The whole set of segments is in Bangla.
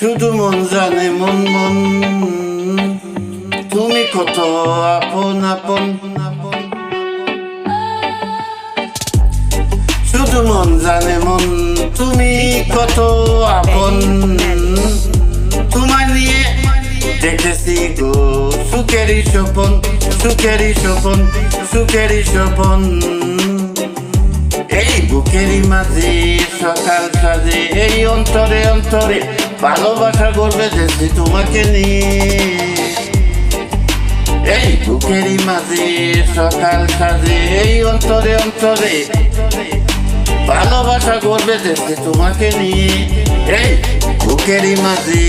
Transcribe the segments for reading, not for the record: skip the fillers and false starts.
শুধু মন জানে মন মন, তুমি কত আপন আপন। শুধু মন জানে মন, তুমি কত আপন। তোমায় নিয়ে দেখেছি গো সুখেরই স্বপন, সুখেরই স্বপন, সুখেরই স্বপন। এই বুকেরই মাঝে সকাল সাজে, এই অন্তরে অন্তরে ভালোবাসা করবে দেখছি তোমাকে নিয়ে। এই বুকেরই মাঝে সকাল সাজে, এই অন্তরে অন্তরে ভালোবাসা করবে দেখছি তোমাকে নিয়ে। এই বুকেরই মাঝে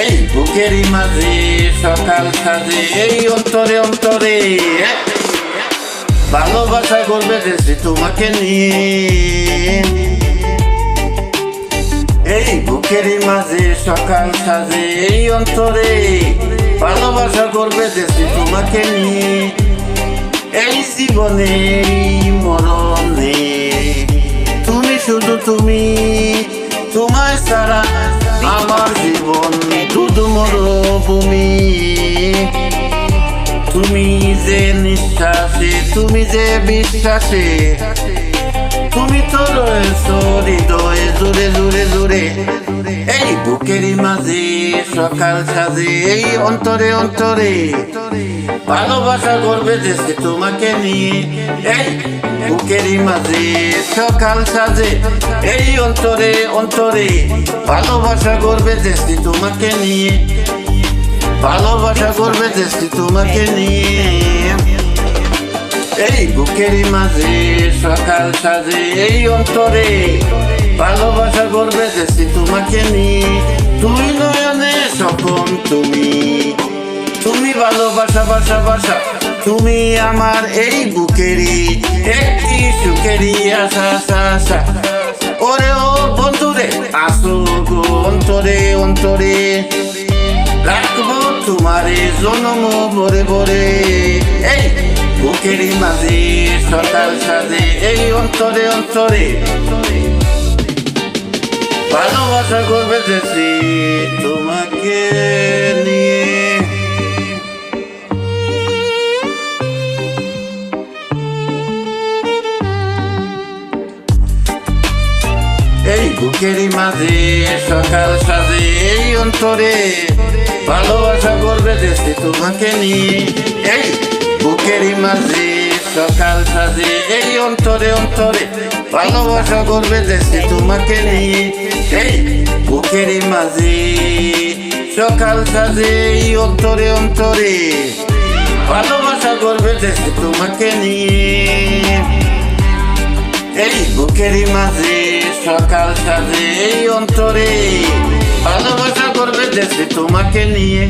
এই বুকেরই মাঝে সকাল সাজে, এই অন্তরে অন্তরে ভালোবাসা করবে দেখছি তোমাকে নিয়ে। এই বুকেরই মাঝে সকাল সাজে, এই অন্তরে ভালোবাসা করবে দেখছি তোমাকে নিয়ে। এই জীবনে মরণে তুমি, শুধু তুমি, তোমায় ছাড়া আমার জীবন শুধু মরুভূমি। তুমি যে নিঃশ্বাসে, তুমি যে বিশ্বাসে, তুমি তো রয়েছো হৃদয়ে জুড়ে জুড়ে জুড়ে। এই বুকেরই মাঝে সকাল সাজে, এই অন্তরে অন্তরে ভালোবাসা করবে দেখছি তোমাকে নিয়ে। এই বুকেরই মাঝে সকাল সাজে, এই অন্তরে অন্তরে ভালোবাসা করবে দেখছি তোমাকে নিয়ে। ভালোবাসা করবে দেখছি তোমাকে নিয়ে। এই বুকেরই মাঝে সকাল সাজে, এই অন্তরে ভালোবাসা করবে দেখছি তোমাকে নিয়ে। তুই নয়নে স্বপন তুমি, তুমি ভালোবাসা বাসা বাসা, তুমি আমার এই বুকেরই একটি সুখেরই আশা আশা আশা। ওরে ও বন্ধুরে আসো গো অন্তরে অন্তরে, রাখবো তোমারে জনম ভরে ভরে। এই বুকেরই মাঝে সকাল সাজে, এই অন্তরে অন্তরে ভালোবাসা করবে দেখছি তোমাকে নিয়ে। এই বুকেরই মাঝে সকাল সাজে, এই অন্তরে ভালোবাসা করবে দেখছি তোমাকে নিয়ে। এই বুকেরই মাঝে সকাল সাজে, এই অন্তরে অন্তরে ভালোবাসা করবে দেখছি তোমাকে নিয়ে। এই বুকেরই মাঝে সকাল সাজে, এই অন্তরে অন্তরে ভালোবাসা করবে দেখছি তোমাকে নিয়ে। এই বুকেরই মাঝে সকাল সাজে, এই অন্তরে ভালোবাসা করবে দেখছি তোমাকে নিয়ে।